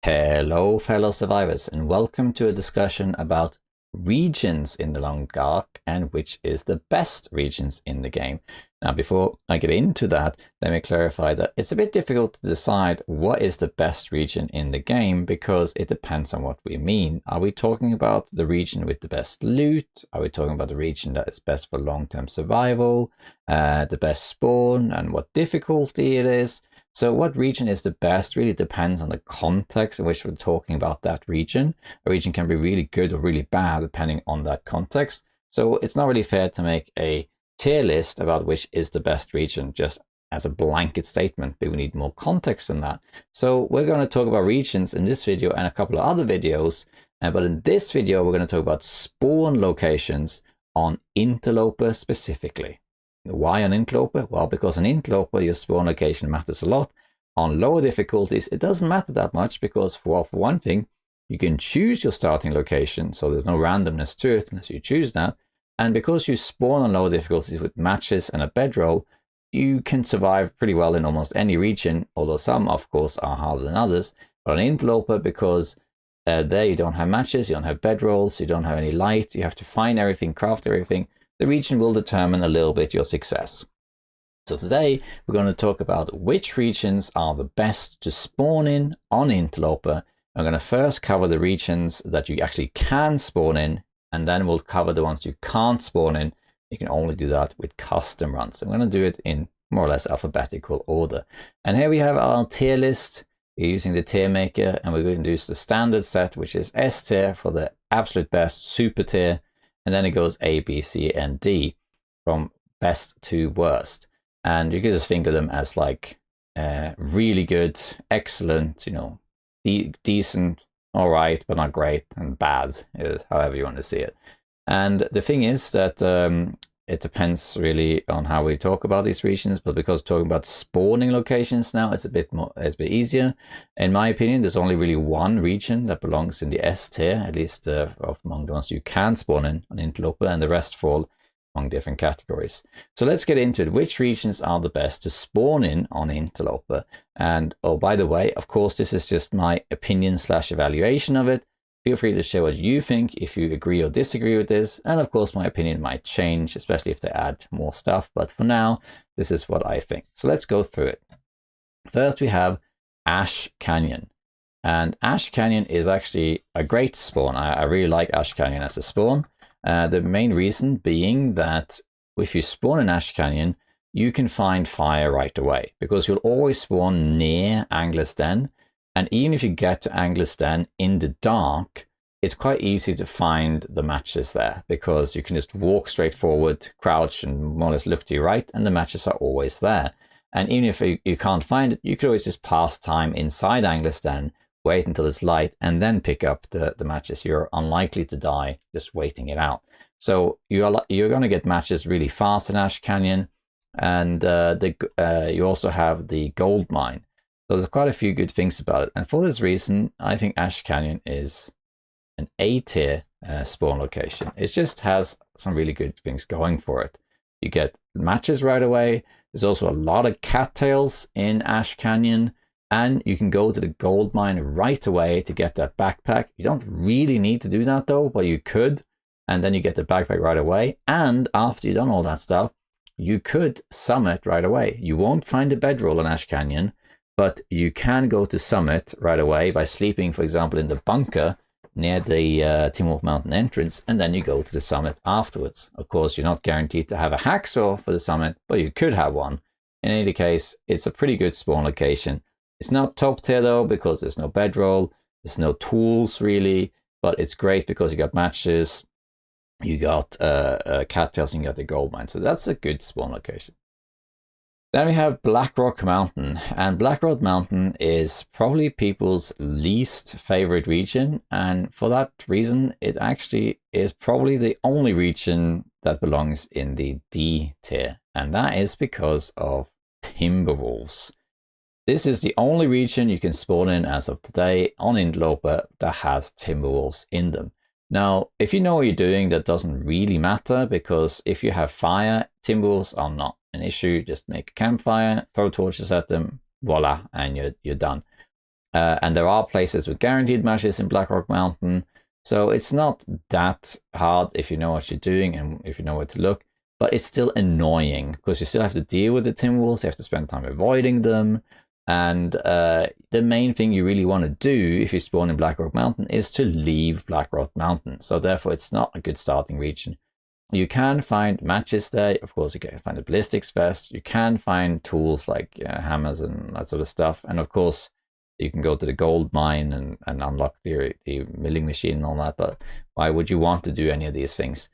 Hello fellow survivors, and welcome to a discussion about regions in the Long Dark and which is the best regions in the game. Now before I get into that, let me clarify that it's a bit difficult to decide what is the best region in the game because it depends on what we mean. Are we talking about the region with the best loot? Are we talking about the region that is best for long-term survival, the best spawn, and what difficulty it is? So what region is the best really depends on the context in which we're talking about that region. A region can be really good or really bad depending on that context. So it's not really fair to make a tier list about which is the best region just as a blanket statement, but we need more context than that. So we're going to talk about regions in this video and a couple of other videos. But in this video, we're going to talk about spawn locations on interloper specifically. Why on interloper? Well, because on interloper, your spawn location matters a lot. On lower difficulties, it doesn't matter that much because for one thing, you can choose your starting location. So there's no randomness to it unless you choose that. And because you spawn on lower difficulties with matches and a bedroll, you can survive pretty well in almost any region, although some, of course, are harder than others. But on interloper, because there you don't have matches, you don't have bedrolls, you don't have any light, you have to find everything, craft everything. The region will determine a little bit your success. So today we're going to talk about which regions are the best to spawn in on interloper. I'm going to first cover the regions that you actually can spawn in, and then we'll cover the ones you can't spawn in. You can only do that with custom runs. I'm going to do it in more or less alphabetical order. And here we have our tier list. We're using the tier maker, and we're going to use the standard set, which is S tier for the absolute best, super tier. And then it goes A, B, C, and D from best to worst. And you can just think of them as like really good, excellent, decent, all right, but not great, and bad, however you want to see it. And the thing is that it depends really on how we talk about these regions, but because we're talking about spawning locations now, it's a bit easier. In my opinion, there's only really one region that belongs in the S tier, at least among the ones you can spawn in on interloper, and the rest fall among different categories. So let's get into it. Which regions are the best to spawn in on interloper? And oh, by the way, of course, this is just my opinion / evaluation of it. Feel free to share what you think if you agree or disagree with this. And of course, my opinion might change, especially if they add more stuff. But for now, this is what I think. So let's go through it. First, we have Ash Canyon. And Ash Canyon is actually a great spawn. I really like Ash Canyon as a spawn. The main reason being that if you spawn in Ash Canyon, you can find fire right away because you'll always spawn near Angler's Den. And even if you get to Angler's Den in the dark, it's quite easy to find the matches there because you can just walk straight forward, crouch, and more or less look to your right, and the matches are always there. And even if you can't find it, you could always just pass time inside Angler's Den, wait until it's light, and then pick up the matches. You're unlikely to die just waiting it out. So you're going to get matches really fast in Ash Canyon, and you also have the gold mine. So there's quite a few good things about it. And for this reason, I think Ash Canyon is an A tier spawn location. It just has some really good things going for it. You get matches right away. There's also a lot of cattails in Ash Canyon. And you can go to the gold mine right away to get that backpack. You don't really need to do that though, but you could. And then you get the backpack right away. And after you've done all that stuff, you could summit right away. You won't find a bedroll in Ash Canyon, but you can go to summit right away by sleeping, for example, in the bunker near the Timberwolf Mountain entrance, and then you go to the summit afterwards. Of course, you're not guaranteed to have a hacksaw for the summit, but you could have one. In any case, it's a pretty good spawn location. It's not top tier though, because there's no bedroll, there's no tools really, but it's great because you got matches, you got cattails, and you got the gold mine. So that's a good spawn location. Then we have Blackrock Mountain, and Blackrock Mountain is probably people's least favorite region, and for that reason, it actually is probably the only region that belongs in the D tier, and that is because of Timberwolves. This is the only region you can spawn in as of today on interloper that has Timberwolves in them. Now, if you know what you're doing, that doesn't really matter because if you have fire, Timberwolves are not an issue. Just make a campfire, throw torches at them, voila, and you're done. And there are places with guaranteed matches in Blackrock Mountain. So it's not that hard if you know what you're doing and if you know where to look. But it's still annoying because you still have to deal with the Timberwolves. You have to spend time avoiding them. And the main thing you really want to do if you spawn in Blackrock Mountain is to leave Blackrock Mountain. So therefore, it's not a good starting region. You can find matches there. Of course, you can find a ballistics vest. You can find tools like hammers and that sort of stuff. And of course, you can go to the gold mine and unlock the milling machine and all that. But why would you want to do any of these things?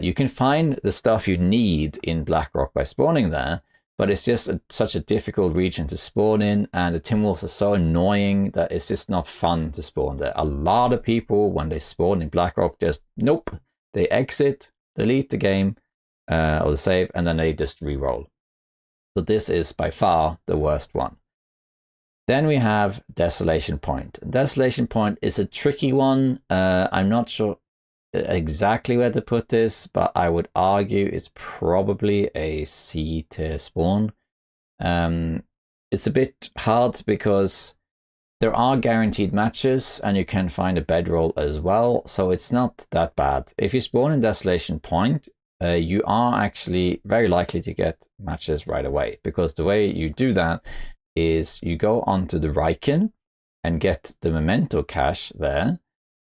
You can find the stuff you need in Blackrock by spawning there. But it's just such a difficult region to spawn in, and the Timberwolves are so annoying that it's just not fun to spawn there. A lot of people, when they spawn in Blackrock, just nope, they exit, delete the game or the save, and then they just re-roll. So this is by far the worst one. Then we have Desolation Point. Desolation Point is a tricky one. I'm not sure exactly where to put this, but I would argue it's probably a C tier spawn. It's a bit hard because there are guaranteed matches and you can find a bedroll as well, so it's not that bad. If you spawn in Desolation Point, you are actually very likely to get matches right away, because the way you do that is you go onto the Riken and get the memento cache there,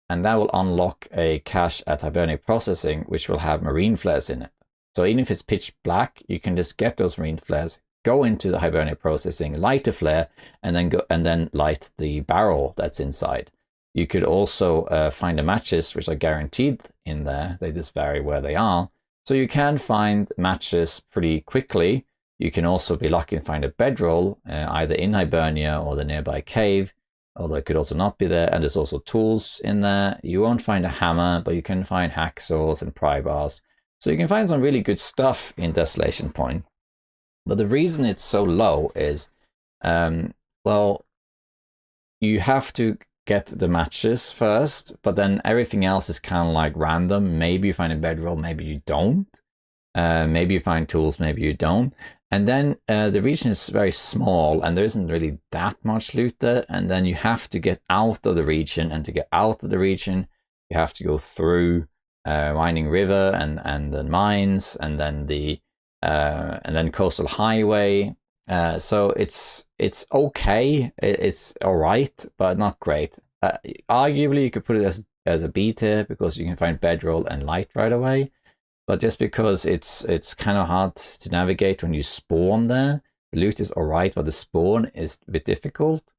and that will unlock a cache at Hibernian Processing, which will have marine flares in it. So even if it's pitch black, you can just get those marine flares, go into the Hibernian Processing, light a flare, and then light the barrel that's inside. You could also find the matches, which are guaranteed in there. They just vary where they are. So you can find matches pretty quickly. You can also be lucky and find a bedroll, either in Hibernia or the nearby cave, although it could also not be there. And there's also tools in there. You won't find a hammer, but you can find hacksaws and pry bars. So you can find some really good stuff in Desolation Point. But the reason it's so low is, well, you have to get the matches first, but then everything else is kind of like random. Maybe you find a bedroll, maybe you don't. Maybe you find tools, maybe you don't. And then the region is very small and there isn't really that much loot there. And then you have to get out of the region, and to get out of the region, you have to go through Winding River and the mines, and then Coastal Highway. So it's okay. It's all right, but not great. Arguably, you could put it as a B tier because you can find bedroll and light right away. But just because it's kind of hard to navigate when you spawn there, the loot is all right, but the spawn is a bit difficult.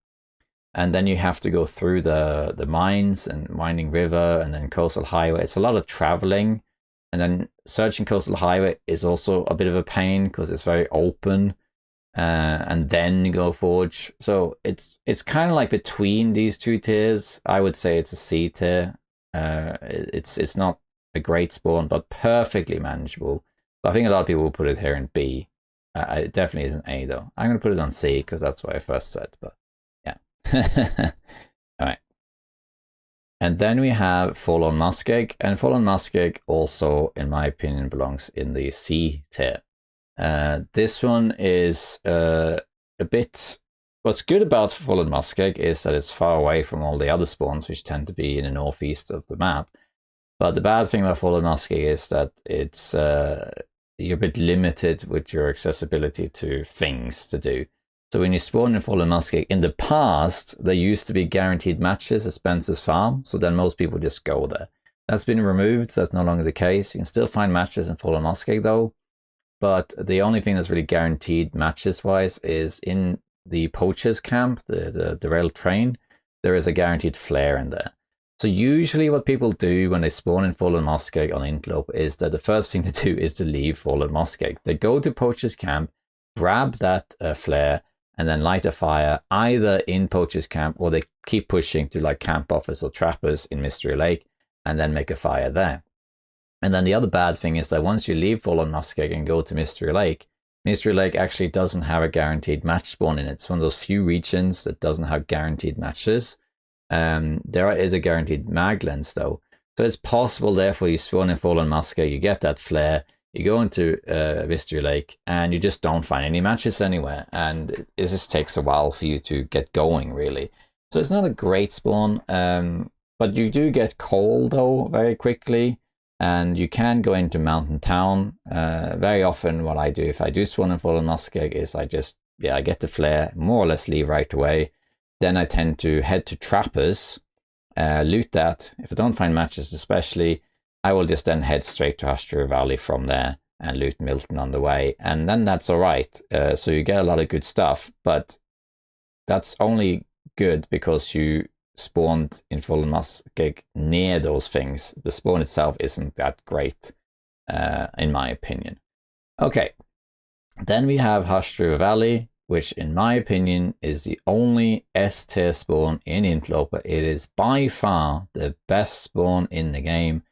And then you have to go through the mines and Winding River and then Coastal Highway. It's a lot of traveling. And then searching Coastal Highway is also a bit of a pain because it's very open. And then you go Forge. So it's kind of like between these two tiers. I would say it's a C tier. It's not a great spawn, but perfectly manageable. But I think a lot of people will put it here in B. It definitely isn't A though. I'm going to put it on C because that's what I first said. But yeah. All right. And then we have Forlorn Muskeg, and Forlorn Muskeg also, in my opinion, belongs in the C tier. This one is a bit. What's good about Forlorn Muskeg is that it's far away from all the other spawns, which tend to be in the northeast of the map. But the bad thing about Forlorn Muskeg is that it's you're a bit limited with your accessibility to things to do. So when you spawn in Forlorn Muskeg, in the past, there used to be guaranteed matches at Spencer's Farm, so then most people just go there. That's been removed, so that's no longer the case. You can still find matches in Forlorn Muskeg though, but the only thing that's really guaranteed matches-wise is in the Poacher's Camp, the derailed train, there is a guaranteed flare in there. So usually what people do when they spawn in Forlorn Muskeg on Interloper is that the first thing to do is to leave Forlorn Muskeg. They go to Poacher's Camp, grab that flare, and then light a fire either in Poacher's Camp, or they keep pushing to like Camp Office or Trappers in Mystery Lake and then make a fire there. And then the other bad thing is that once you leave Forlorn Muskeg and go to Mystery Lake actually doesn't have a guaranteed match spawn in it. It's one of those few regions that doesn't have guaranteed matches. There is a guaranteed mag lens though. So it's possible therefore you spawn in Forlorn Muskeg, you get that flare, you go into Mystery Lake and you just don't find any matches anywhere. And it just takes a while for you to get going really. So it's not a great spawn, but you do get coal though very quickly, and you can go into Mountain Town. Very often what I do if I do spawn in Forlorn Muskeg is I get the flare, more or less leave right away. Then I tend to head to Trappers, loot that. If I don't find matches especially, I will just then head straight to Hushed River Valley from there and loot Milton on the way. And then that's all right. So you get a lot of good stuff, but that's only good because you spawned in Forlorn Muskeg near those things. The spawn itself isn't that great, in my opinion. Okay, then we have Hushed River Valley, which in my opinion is the only S-tier spawn in Interloper. It is by far the best spawn in the game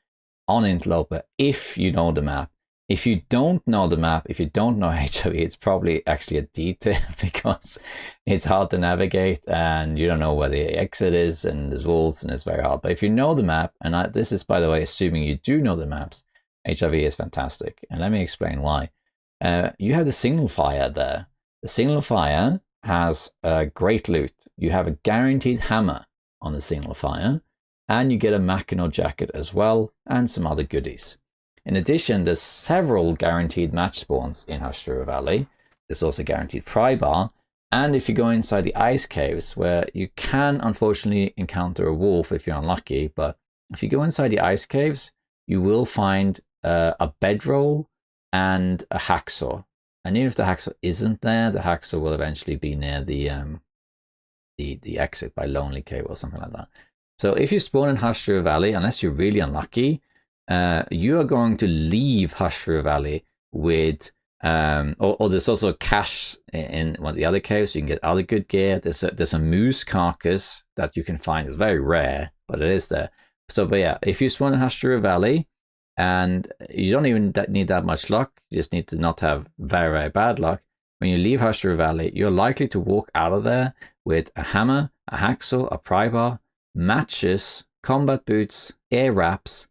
on Interloper if you know the map. If you don't know the map, if you don't know HOV, it's probably actually a D-tier because it's hard to navigate and you don't know where the exit is and there's walls and it's very hard. But if you know the map, and this is, by the way, assuming you do know the maps, HOV is fantastic. And let me explain why. You have the Signal Fire there. The Signal Fire has great loot. You have a guaranteed hammer on the Signal Fire, and you get a Mackinac jacket as well, and some other goodies. In addition, there's several guaranteed match spawns in Hushed River Valley. There's also guaranteed pry bar. And if you go inside the ice caves, where you can unfortunately encounter a wolf if you're unlucky, but if you go inside the ice caves, you will find a bedroll and a hacksaw. And even if the hacksaw isn't there, the hacksaw will eventually be near the exit by Lonely Cave or something like that. So if you spawn in Hushed River Valley, unless you're really unlucky, you are going to leave Hushed River Valley with, or there's also cache in one of the other caves. So you can get other good gear. There's a moose carcass that you can find. It's very rare, but it is there. So, but yeah, if you spawn in Hushed River Valley, and you don't even need that much luck, you just need to not have very, very bad luck. When you leave Hushed River Valley, you're likely to walk out of there with a hammer, a hacksaw, a pry bar, matches, combat boots, air wraps,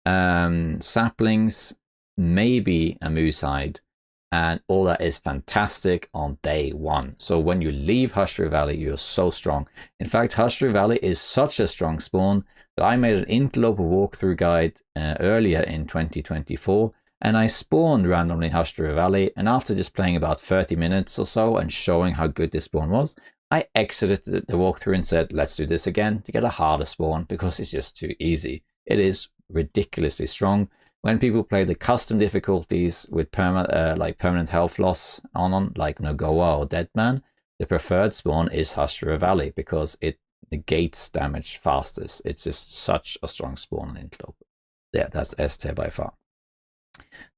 saplings, maybe a moose hide, and all that is fantastic on day one. So when you leave Hushed River Valley, you're so strong. In fact, Hushed River Valley is such a strong spawn that I made an interloper walkthrough guide earlier in 2024, and I spawned randomly in Hushed River Valley, and after just playing about 30 minutes or so and showing how good this spawn was, I exited the walkthrough and said, let's do this again to get a harder spawn because it's just too easy. It is ridiculously strong. When people play the custom difficulties with permanent health loss on like Nogoa or Deadman, the preferred spawn is Hushed River Valley because it negates damage fastest. It's just such a strong spawn on Interloper. Yeah, that's S tier by far.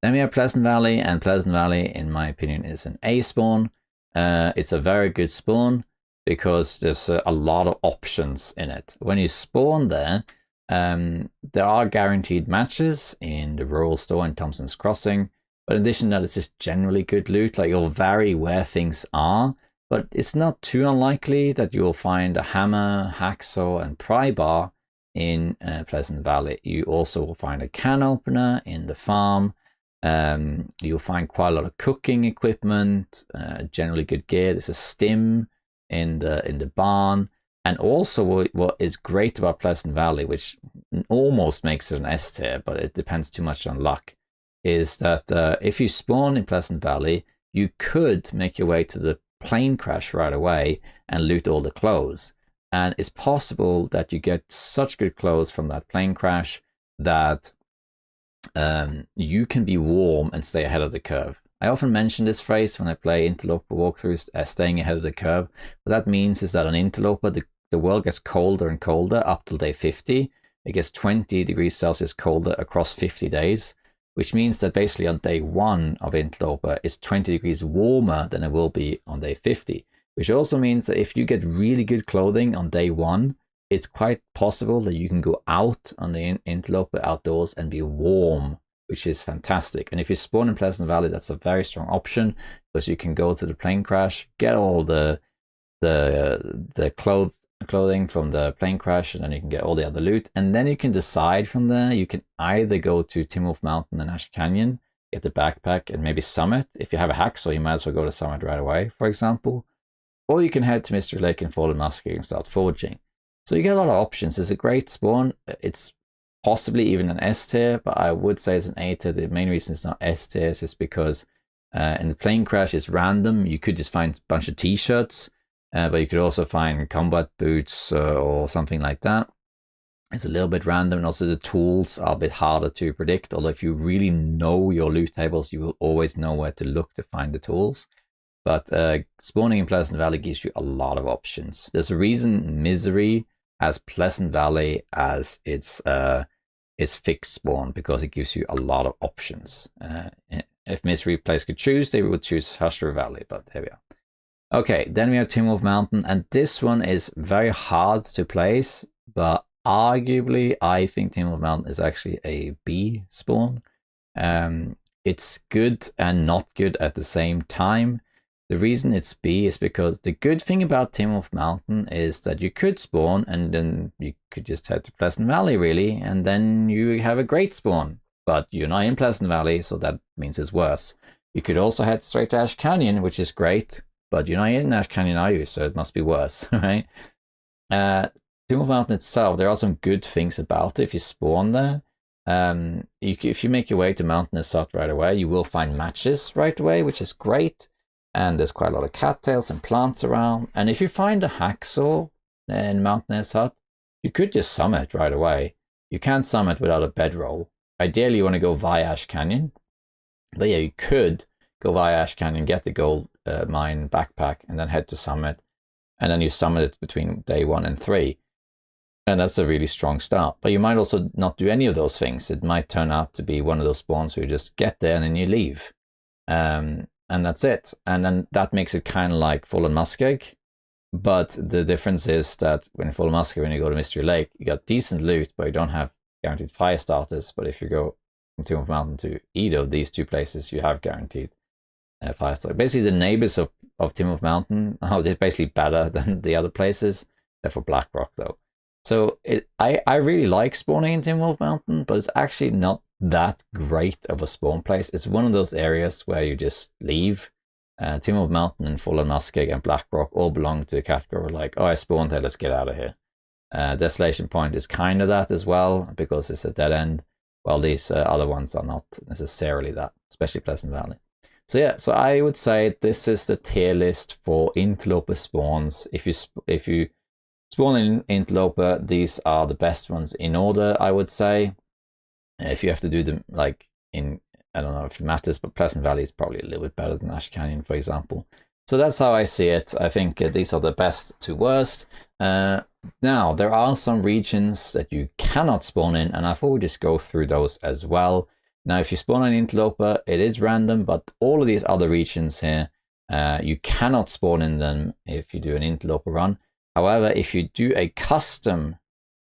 Then we have Pleasant Valley, and Pleasant Valley, in my opinion, is an A spawn. It's a very good spawn because there's a lot of options in it. When you spawn there are guaranteed matches in the Rural Store and Thompson's Crossing, but in addition to that, it's just generally good loot. Like, you'll vary where things are, but it's not too unlikely that you'll find a hammer, hacksaw, and pry bar in Pleasant Valley. You also will find a can opener in the farm. You'll find quite a lot of cooking equipment, generally good gear. There's a stim in the barn. And also what is great about Pleasant Valley, which almost makes it an S tier, but it depends too much on luck, is that if you spawn in Pleasant Valley, you could make your way to the plane crash right away and loot all the clothes. And it's possible that you get such good clothes from that plane crash that you can be warm and stay ahead of the curve. I often mention this phrase when I play interloper walkthroughs, staying ahead of the curve. What that means is that on interloper, the world gets colder and colder up till day 50. It gets 20 degrees Celsius colder across 50 days, which means that basically on day 1 of interloper, it's 20 degrees warmer than it will be on day 50, which also means that if you get really good clothing on day 1, it's quite possible that you can go out on the interloper outdoors and be warm, which is fantastic. And if you spawn in Pleasant Valley, that's a very strong option because you can go to the plane crash, get all the clothing from the plane crash, and then you can get all the other loot. And then you can decide from there, you can either go to Timberwolf Mountain and Ash Canyon, get the backpack, and maybe Summit. If you have a hacksaw, you might as well go to Summit right away, for example. or you can head to Mystery Lake and Forlorn Muskeg and start foraging. So you get a lot of options. It's a great spawn. It's possibly even an S tier, but I would say it's an A tier. The main reason it's not S tier is because in the plane crash it's random. You could just find a bunch of t-shirts, but you could also find combat boots or something like that. It's a little bit random, and also the tools are a bit harder to predict, although if you really know your loot tables, you will always know where to look to find the tools. But spawning in Pleasant Valley gives you a lot of options. There's a reason Misery has Pleasant Valley as its fixed spawn, because it gives you a lot of options. If Misery players could choose, they would choose Hushler Valley, but here we are. Okay, then we have Timberwolf Mountain, and this one is very hard to place, but arguably I think Timberwolf Mountain is actually a B spawn. It's good and not good at the same time. The reason it's B is because the good thing about Timberwolf Mountain is that you could spawn and then you could just head to Pleasant Valley, really, and then you have a great spawn. But you're not in Pleasant Valley, so that means it's worse. You could also head straight to Ash Canyon, which is great, but you're not in Ash Canyon, are you? So it must be worse, right? Timberwolf Mountain itself, there are some good things about it if you spawn there. If you make your way to Mountain Assault right away, you will find matches right away, which is great. And there's quite a lot of cattails and plants around. And if you find a hacksaw in Mountainous Hut, you could just summit right away. You can't summit without a bedroll. Ideally, you want to go via Ash Canyon. But yeah, you could go via Ash Canyon, get the gold mine backpack, and then head to summit. And then you summit it between day 1 and 3. And that's a really strong start. But you might also not do any of those things. It might turn out to be one of those spawns where you just get there and then you leave. And that's it. And then that makes it kind of like Forlorn Muskeg. But the difference is that when Forlorn Muskeg, when you go to Mystery Lake, you got decent loot, but you don't have guaranteed fire starters. But if you go from Timberwolf Mountain to either of these two places, you have guaranteed fire starters. Basically, the neighbors of Timberwolf Mountain, they're basically better than the other places. They're for Blackrock, though. So I really like spawning in Timberwolf Mountain, but it's actually not that great of a spawn place. It's one of those areas where you just leave. Timberwolf Mountain and Forlorn Muskeg and Blackrock all belong to the category like, oh, I spawned here, let's get out of here. Desolation Point is kind of that as well, because it's a dead end, while these other ones are not necessarily that, especially Pleasant Valley. So yeah, so I would say this is the tier list for interloper spawns. If you spawn in interloper, these are the best ones in order, I would say. If you have to do them like in, I don't know if it matters, but Pleasant Valley is probably a little bit better than Ash Canyon, for example. So that's how I see it. I think these are the best to worst. Now, there are some regions that you cannot spawn in, and I thought we'd just go through those as well. Now, if you spawn an interloper, it is random, but all of these other regions here, you cannot spawn in them if you do an interloper run. However, if you do a custom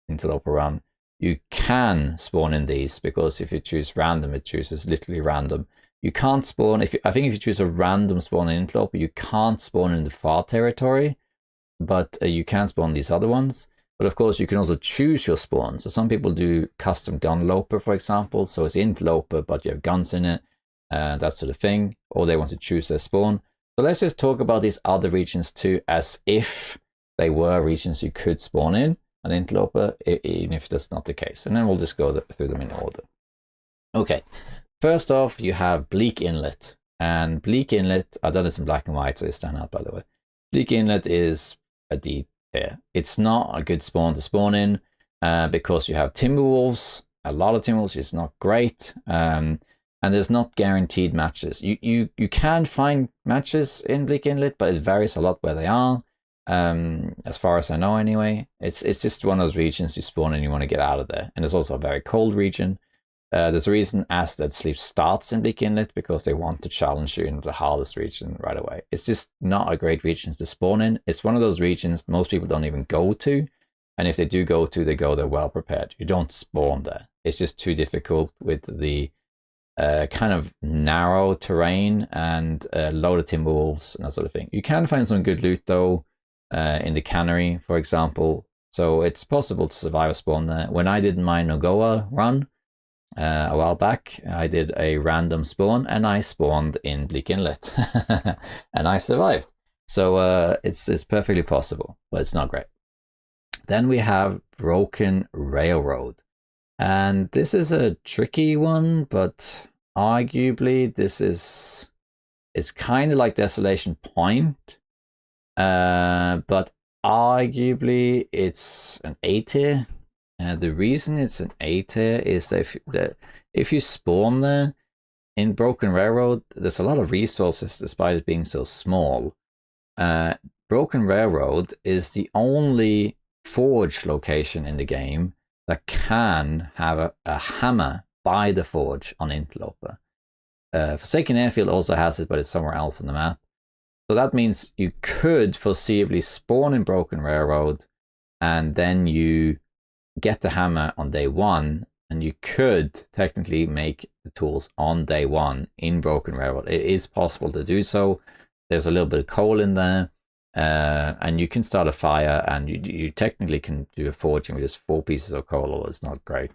interloper run, you can spawn in these, because if you choose random, it chooses literally random. You can't spawn, I think if you choose a random spawn in interloper, you can't spawn in the far territory, but you can spawn these other ones. But of course, you can also choose your spawn. So some people do custom gunloper, for example. So it's interloper, but you have guns in it, that sort of thing. Or they want to choose their spawn. So let's just talk about these other regions too, as if they were regions you could spawn in an interloper, even if that's not the case. And then we'll just go through them in order. Okay, first off, you have Bleak Inlet. And Bleak Inlet, I've done this in black and white, so they stand out, by the way. Bleak Inlet is a D tier. It's not a good spawn to spawn in, because you have Timberwolves, a lot of Timberwolves. It's not great. And there's not guaranteed matches. You can find matches in Bleak Inlet, but it varies a lot where they are. As far as I know anyway. It's just one of those regions you spawn and you want to get out of there. And it's also a very cold region. There's a reason As Dead Sleep starts in Bleak Inlet, because they want to challenge you into the hardest region right away. It's just not a great region to spawn in. It's one of those regions most people don't even go to. And if they do go to, they go there well prepared. You don't spawn there. It's just too difficult with the kind of narrow terrain and load of Timberwolves and that sort of thing. You can find some good loot though, in the cannery, for example. So it's possible to survive a spawn there. When I did my Nogoa run a while back, I did a random spawn and I spawned in Bleak Inlet and I survived. So it's perfectly possible, but it's not great. Then we have Broken Railroad. And this is a tricky one, but arguably it's kind of like Desolation Point. But arguably it's an A tier. The reason it's an A tier is that if you spawn there in Broken Railroad, there's a lot of resources despite it being so small. Broken Railroad is the only forge location in the game that can have a hammer by the forge on interloper. Forsaken Airfield also has it, but it's somewhere else on the map. So that means you could foreseeably spawn in Broken Railroad, and then you get the hammer on day one, and you could technically make the tools on day one in Broken Railroad. It is possible to do so. There's a little bit of coal in there, and you can start a fire, and you technically can do a forging with just 4 pieces of coal, although it's not great.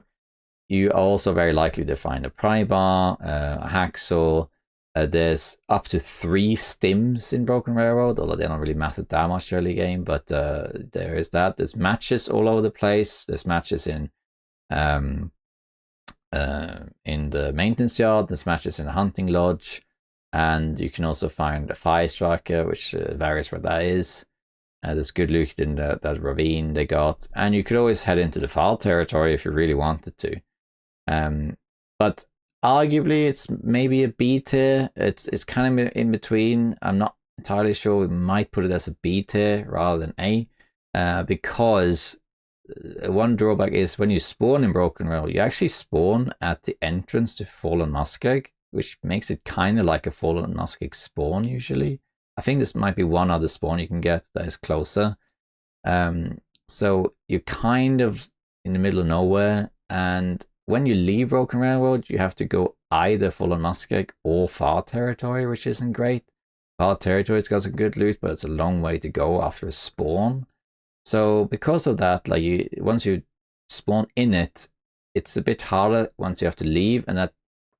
You are also very likely to find a pry bar, a hacksaw. There's up to 3 stims in Broken Railroad, although they don't really matter that much early game, but there is that. There's matches all over the place. There's matches in the maintenance yard. There's matches in the hunting lodge. And you can also find a fire striker, which varies where that is. There's good loot in that ravine they got. And you could always head into the far territory if you really wanted to. But arguably, it's maybe a B tier. It's kind of in between. I'm not entirely sure. We might put it as a B tier rather than A, because one drawback is when you spawn in Broken Railroad, you actually spawn at the entrance to Forlorn Muskeg, which makes it kind of like a Forlorn Muskeg spawn usually. I think this might be one other spawn you can get that is closer. So you're kind of in the middle of nowhere, and when you leave Broken Railroad, you have to go either Forlorn Muskeg or Far Territory, which isn't great. Far Territory's got some good loot, but it's a long way to go after a spawn. So because of that, like once you spawn in it, it's a bit harder once you have to leave, and that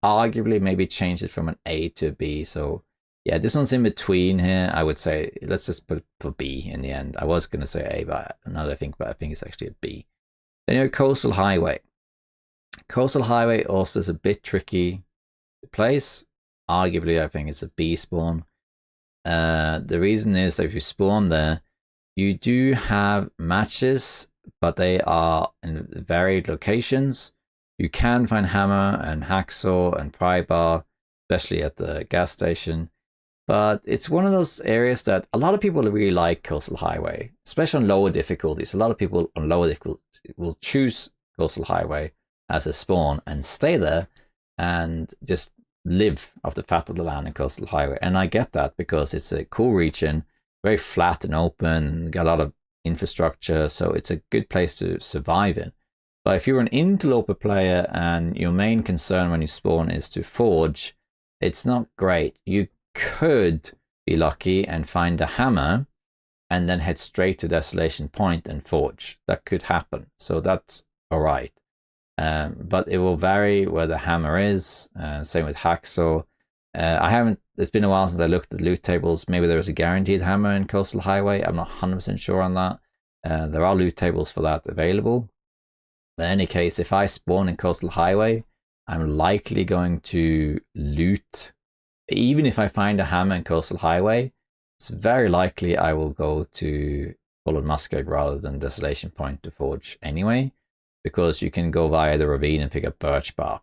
arguably maybe change it from an A to a B. So yeah, this one's in between here. I would say let's just put it for B in the end. I was going to say A, but now that I think about it, I think it's actually a B. Then you have Coastal Highway. Coastal Highway also is a bit tricky to place. Arguably, I think it's a B spawn. The reason is that if you spawn there, you do have matches, but they are in varied locations. You can find hammer and hacksaw and pry bar, especially at the gas station. But it's one of those areas that a lot of people really like Coastal Highway, especially on lower difficulties. A lot of people on lower difficulties will choose Coastal Highway as a spawn and stay there and just live off the fat of the land in Coastal Highway. And I get that because it's a cool region, very flat and open, got a lot of infrastructure, so it's a good place to survive in. But if you're an interloper player and your main concern when you spawn is to forge, it's not great. You could be lucky and find a hammer and then head straight to Desolation Point and forge. That could happen, so that's all right. But it will vary where the hammer is. Same with hacksaw. It's been a while since I looked at loot tables. Maybe there is a guaranteed hammer in Coastal Highway. I'm not 100% sure on that. There are loot tables for that available. In any case, if I spawn in Coastal Highway, I'm likely going to loot. Even if I find a hammer in Coastal Highway, it's very likely I will go to Forlorn Muskeg rather than Desolation Point to forge anyway, because you can go via the ravine and pick up birch bark.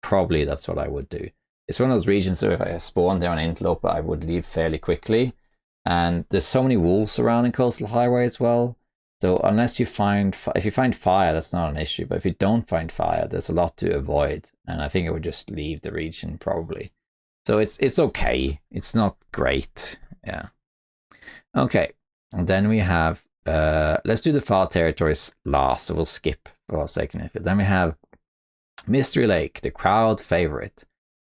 Probably that's what I would do. It's one of those regions where if I spawned there on Interloper, I would leave fairly quickly. And there's so many wolves around in Coastal Highway as well. So unless you find, if you find fire, that's not an issue. But if you don't find fire, there's a lot to avoid. And I think I would just leave the region probably. So it's okay. It's not great. Yeah. Okay. And then we have, let's do the far territories last. So we'll skip for a second. Then we have Mystery Lake, the crowd favorite.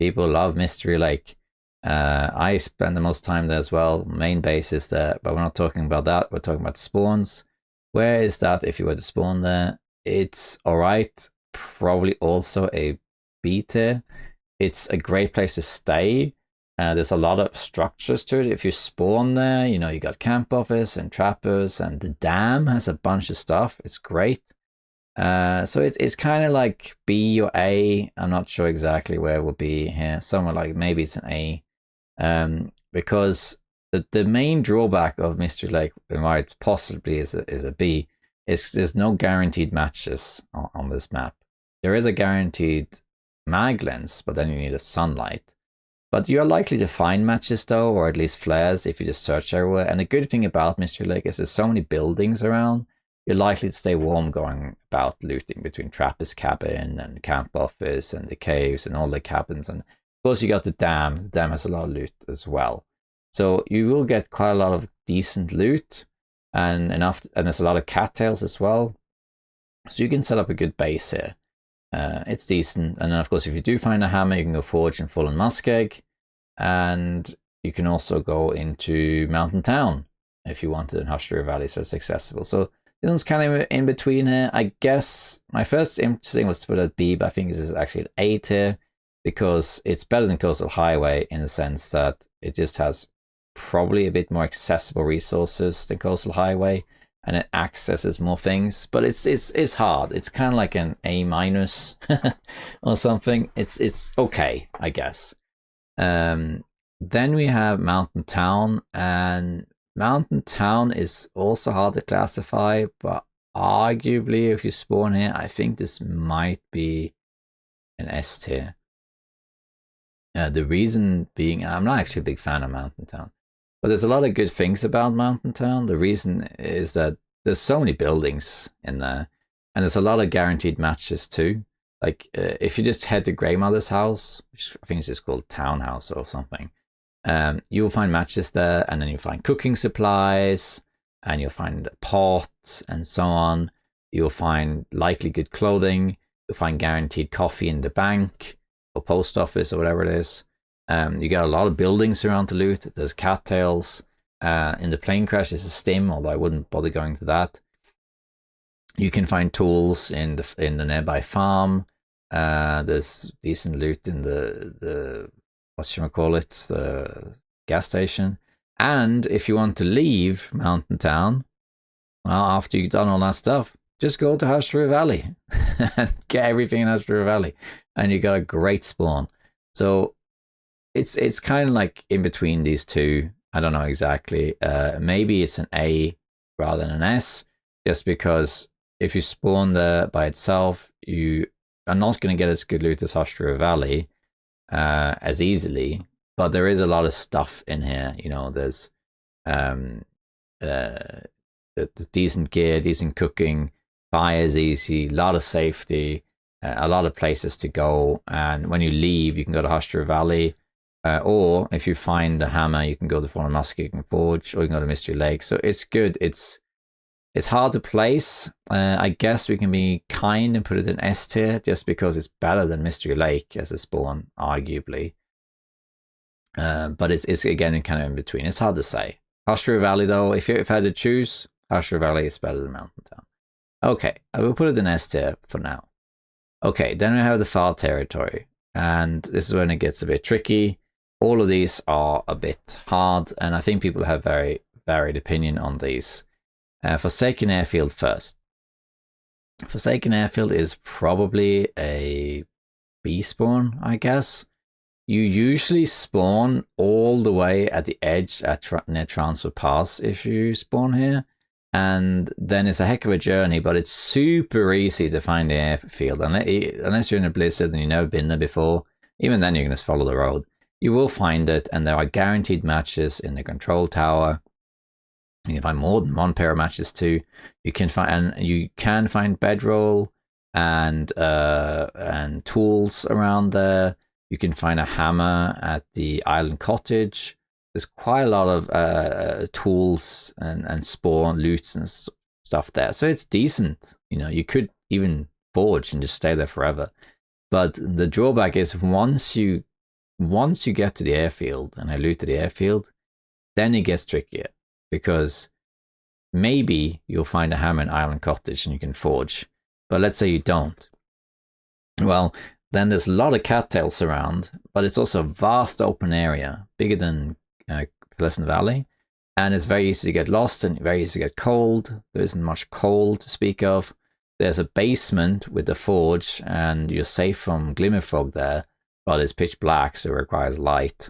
People love Mystery Lake. I spend the most time there as well. Main base is there, but we're not talking about that. We're talking about spawns. Where is that if you were to spawn there? It's alright. Probably also a B tier. It's a great place to stay, There's a lot of structures to it. If you spawn there, you know, you got camp office and trappers, and the dam has a bunch of stuff. It's great. So it's kind of like B or A. I'm not sure exactly where it would be here. Somewhere like maybe it's an A. Because the main drawback of Mystery Lake, might possibly is a B, is there's no guaranteed matches on this map. There is a guaranteed mag lens, but then you need a sunlight. But you're likely to find matches though, or at least flares if you just search everywhere. And the good thing about Mystery Lake is there's so many buildings around, you're likely to stay warm going about looting between Trapper's cabin and camp office and the caves and all the cabins. And of course you got the dam. The dam has a lot of loot as well. So you will get quite a lot of decent loot and enough, and there's a lot of cattails as well. So you can set up a good base here. It's decent. And then of course if you do find a hammer, you can go forge in Forlorn Muskeg. And you can also go into Mountain Town if you wanted in Hushed River Valley, so it's accessible. So this one's kind of in between here. I guess my first instinct was to put it at B, but I think this is actually an A tier because it's better than Coastal Highway in the sense that it just has probably a bit more accessible resources than Coastal Highway, and it accesses more things. But it's hard. It's kind of like an A minus or something. It's okay, I guess. Then we have Mountain Town, and Mountain Town is also hard to classify, but arguably if you spawn here, I think this might be an S tier. The reason being, I'm not actually a big fan of Mountain Town, but there's a lot of good things about Mountain Town. The reason is that there's so many buildings in there, and there's a lot of guaranteed matches too. Like if you just head to Greymother's house, which I think is just called Townhouse or something, you'll find matches there, and then you'll find cooking supplies, and you'll find a pot, and so on. You'll find likely good clothing. You'll find guaranteed coffee in the bank or post office or whatever it is. You got a lot of buildings around to loot. There's cattails. In the plane crash, there's a stim, although I wouldn't bother going to that. You can find tools in the nearby farm. There's decent loot in the whatchamacallit, the gas station. And if you want to leave Mountain Town, well, after you've done all that stuff, just go to Hushed River Valley and get everything in Hushed River Valley, and you got a great spawn. So it's kind of like in between these two. I don't know exactly. Maybe it's an A rather than an S, just because if you spawn there by itself, you are not going to get as good loot as Hushed River Valley as easily. But there is a lot of stuff in here. You know, there's decent gear, decent cooking, fire's easy, a lot of safety, a lot of places to go. And when you leave, you can go to Hushed River Valley. Or if you find a hammer, you can go to Forlorn Muskeg and Forge, or you can go to Mystery Lake. So it's good. It's hard to place. I guess we can be kind and put it in S tier just because it's better than Mystery Lake as a spawn, arguably. But it's again kind of in between. It's hard to say. Hushed River Valley, though, if I had to choose, Hushed River Valley is better than Mountain Town. Okay, I will put it in S tier for now. Okay, then we have the Far Territory, and this is when it gets a bit tricky. All of these are a bit hard, and I think people have very varied opinion on these. Forsaken Airfield first. Forsaken Airfield is probably a B spawn, I guess. You usually spawn all the way at the edge near Transfer Pass if you spawn here. And then it's a heck of a journey, but it's super easy to find the airfield. Unless you're in a blizzard and you've never been there before, even then you can just follow the road. You will find it, and there are guaranteed matches in the control tower. You can find more than one pair of matches too. You can find bedroll and tools around there. You can find a hammer at the island cottage. There's quite a lot of tools and spawn loots and stuff there. So it's decent. You know, you could even forge and just stay there forever. But the drawback is once you get to the airfield, and I loot to the airfield, then it gets trickier. Because maybe you'll find a hammer in Island Cottage and you can forge. But let's say you don't. Well, then there's a lot of cattails around, but it's also a vast open area, bigger than Pleasant Valley. And it's very easy to get lost and very easy to get cold. There isn't much coal to speak of. There's a basement with the forge, and you're safe from glimmer fog there, but it's pitch black, so it requires light.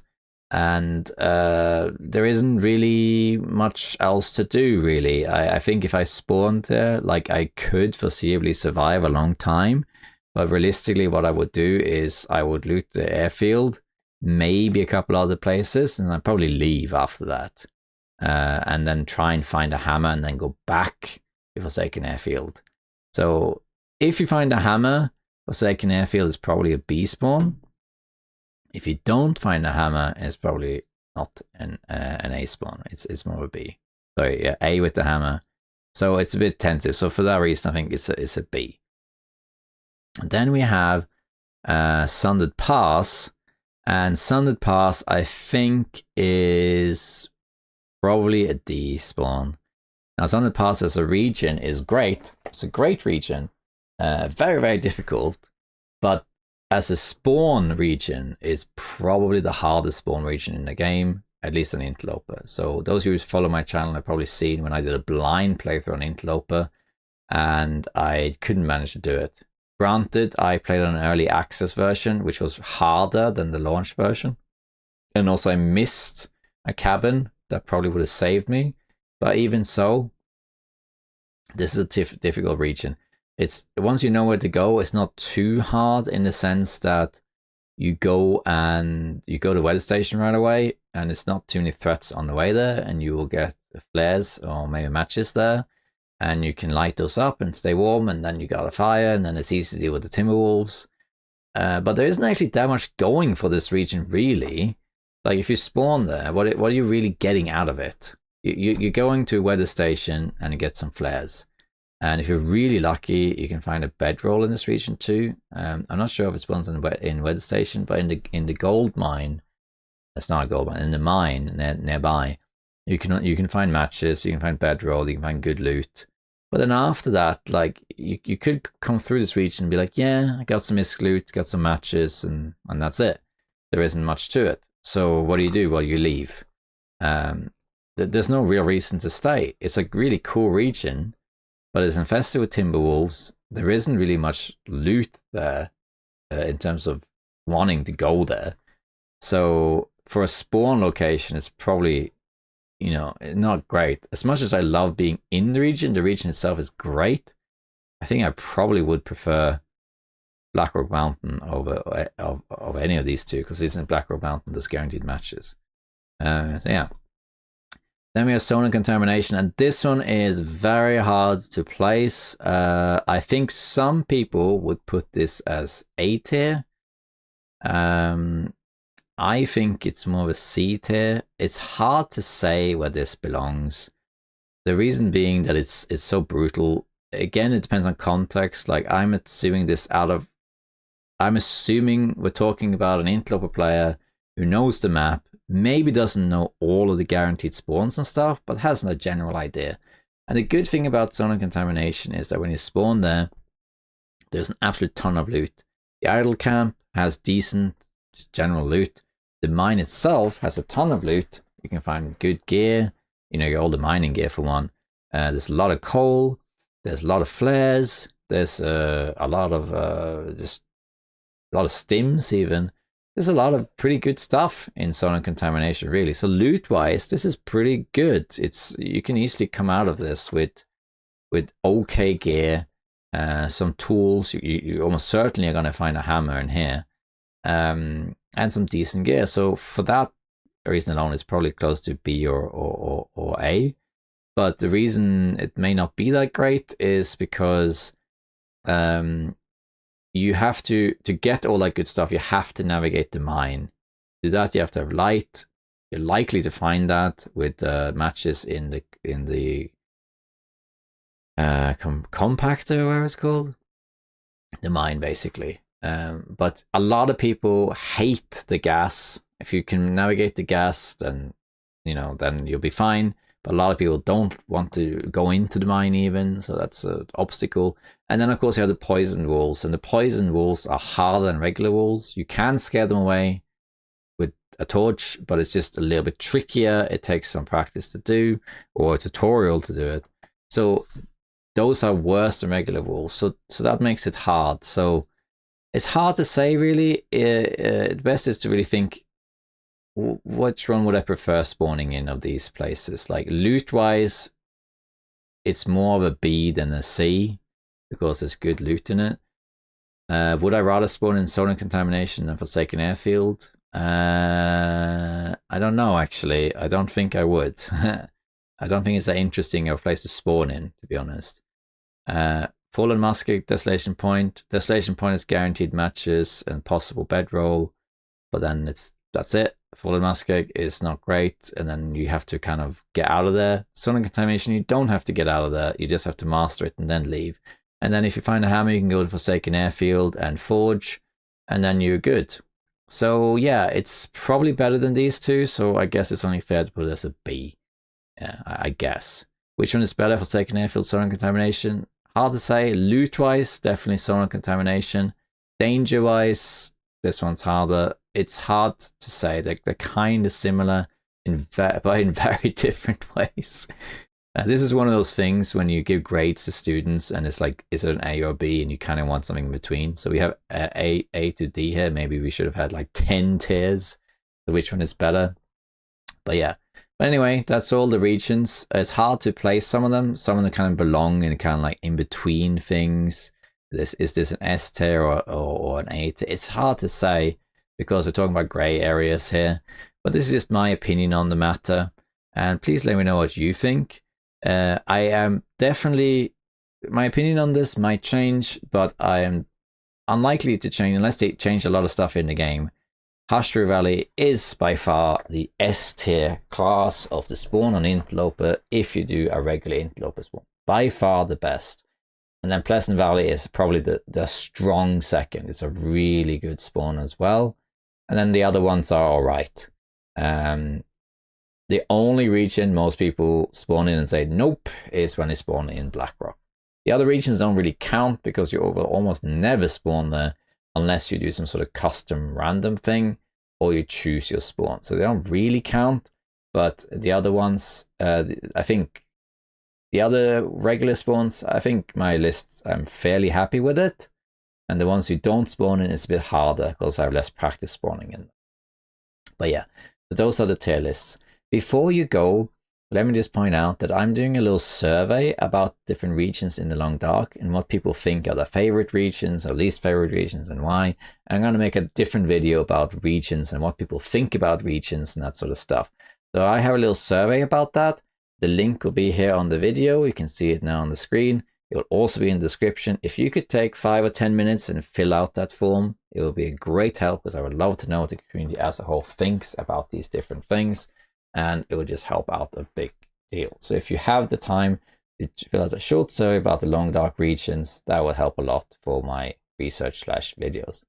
And there isn't really much else to do, really. I think if I spawned there, like, I could foreseeably survive a long time. But realistically, what I would do is I would loot the airfield, maybe a couple other places, and I'd probably leave after that. And then try and find a hammer and then go back to Forsaken Airfield. So if you find a hammer, Forsaken Airfield is probably a B spawn. If you don't find a hammer, it's probably not an A spawn. It's more of a B. Sorry, yeah, A with the hammer. So it's a bit tentative. So for that reason, I think it's a B. And then we have Sundered Pass. And Sundered Pass, I think, is probably a D spawn. Now, Sundered Pass as a region is great. It's a great region. Very, very difficult. But as a spawn region, it's probably the hardest spawn region in the game, at least an interloper. So those of you who follow my channel have probably seen when I did a blind playthrough on interloper, and I couldn't manage to do it. Granted, I played on an early access version, which was harder than the launch version. And also I missed a cabin that probably would have saved me. But even so, this is a difficult region. It's once you know where to go, it's not too hard in the sense that you go to weather station right away, and it's not too many threats on the way there, and you will get flares or maybe matches there, and you can light those up and stay warm, and then you got a fire, and then it's easy to deal with the Timberwolves. But there isn't actually that much going for this region, really. Like, if you spawn there, what are you really getting out of it? You're going to a weather station and you get some flares. And if you're really lucky, you can find a bedroll in this region too. I'm not sure if it spawns in weather station, but in the gold mine, it's not a gold mine, in the mine nearby, you can find matches, you can find bedroll, you can find good loot. But then after that, like, you could come through this region and be like, yeah, I got some misc loot, got some matches, and that's it. There isn't much to it. So what do? Well, you leave. There's no real reason to stay. It's a really cool region, but it's infested with Timberwolves. There isn't really much loot there in terms of wanting to go there. So for a spawn location, it's probably, not great. As much as I love being in the region itself is great. I think I probably would prefer Blackrock Mountain over any of these two, because it's in Blackrock Mountain there's guaranteed matches. So yeah. Then we have Zone of Contamination, and this one is very hard to place. I think some people would put this as A tier. I think it's more of a C tier. It's hard to say where this belongs. The reason being that it's so brutal. Again, it depends on context. Like, I'm assuming we're talking about an interloper player who knows the map, maybe doesn't know all of the guaranteed spawns and stuff, but has a general idea. And the good thing about Zone of Contamination is that when you spawn there, there's an absolute ton of loot. The idle camp has decent just general loot. The mine itself has a ton of loot. You can find good gear, you get all the mining gear for one. There's a lot of coal, there's a lot of flares, there's a lot of stims even. There's a lot of pretty good stuff in Zone of Contamination, really. So loot-wise, this is pretty good. You can easily come out of this with okay gear, some tools. You almost certainly are going to find a hammer in here, and some decent gear. So for that reason alone, it's probably close to B or A. But the reason it may not be that great is because you have to get all that good stuff, you have to navigate the mine. To do that, you have to have light. You're likely to find that with matches in the compactor, where it's called, the mine, basically. But a lot of people hate the gas. If you can navigate the gas, then then you'll be fine. but a lot of people don't want to go into the mine even, so that's an obstacle. And then of course you have the poison wolves, and the poison wolves are harder than regular wolves. You can scare them away with a torch, but it's just a little bit trickier. It takes some practice to do, or a tutorial to do it. So those are worse than regular wolves, so that makes it hard. So it's hard to say really. The best is to really think, which one would I prefer spawning in of these places? Like loot wise, it's more of a B than a C because there's good loot in it. Would I rather spawn in Solar Contamination than Forsaken Airfield? I don't know actually. I don't think I would. I don't think it's that interesting of a place to spawn in, to be honest. Forlorn Muskeg, Desolation Point. Desolation Point is guaranteed matches and possible bedroll, but then that's it. Forlorn Muskeg is not great, and then you have to kind of get out of there. Solar Contamination, you don't have to get out of there. You just have to master it and then leave. And then if you find a hammer, you can go to Forsaken Airfield and forge, and then you're good. So yeah, it's probably better than these two, so I guess it's only fair to put it as a B. Yeah, I guess. Which one is better, Forsaken Airfield, Solar Contamination? Hard to say. Loot-wise, definitely Solar Contamination. Danger-wise, this one's harder. It's hard to say. They're kind of similar, but in very different ways. This is one of those things when you give grades to students and it's like, is it an A or B? And you kind of want something in between. So we have A to D here. Maybe we should have had like 10 tiers. So which one is better? But yeah. But anyway, that's all the regions. It's hard to place some of them. Some of them kind of belong in kind of like in between things. Is this an S tier or an A tier? It's hard to say because we're talking about grey areas here. But this is just my opinion on the matter. And please let me know what you think. I am definitely, my opinion on this might change, but I am unlikely to change unless they change a lot of stuff in the game. Hashtree Valley is by far the S tier class of the spawn on interloper if you do a regular interloper spawn. By far the best. And then Pleasant Valley is probably the strong second. It's a really good spawn as well. And then the other ones are alright. The only region most people spawn in and say nope is when they spawn in Blackrock. The other regions don't really count because you will almost never spawn there unless you do some sort of custom random thing or you choose your spawn. So they don't really count, but the other ones, I think the other regular spawns, I think my list, I'm fairly happy with it. And the ones you don't spawn in is a bit harder because I have less practice spawning in. But yeah, so those are the tier lists. Before you go, let me just point out that I'm doing a little survey about different regions in the Long Dark and what people think are their favorite regions or least favorite regions and why. And I'm going to make a different video about regions and what people think about regions and that sort of stuff. So I have a little survey about that. The link will be here on the video. You can see it now on the screen. It will also be in the description. If you could take 5 or 10 minutes and fill out that form, it will be a great help because I would love to know what the community as a whole thinks about these different things. And it will just help out a big deal. So if you have the time to fill out a short survey about the Long Dark regions, that will help a lot for my research/videos.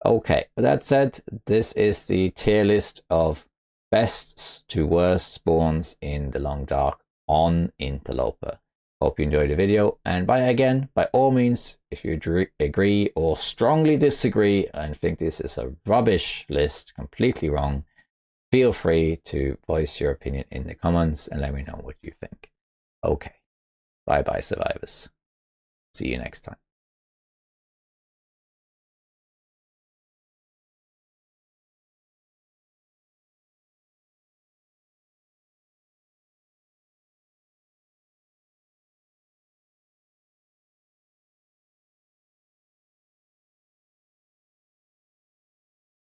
Okay, with that said, this is the tier list of best to worst spawns in the Long Dark on Interloper. Hope you enjoyed the video, and by all means, if you agree or strongly disagree and think this is a rubbish list, completely wrong, feel free to voice your opinion in the comments and let me know what you think. Okay, bye bye survivors. See you next time.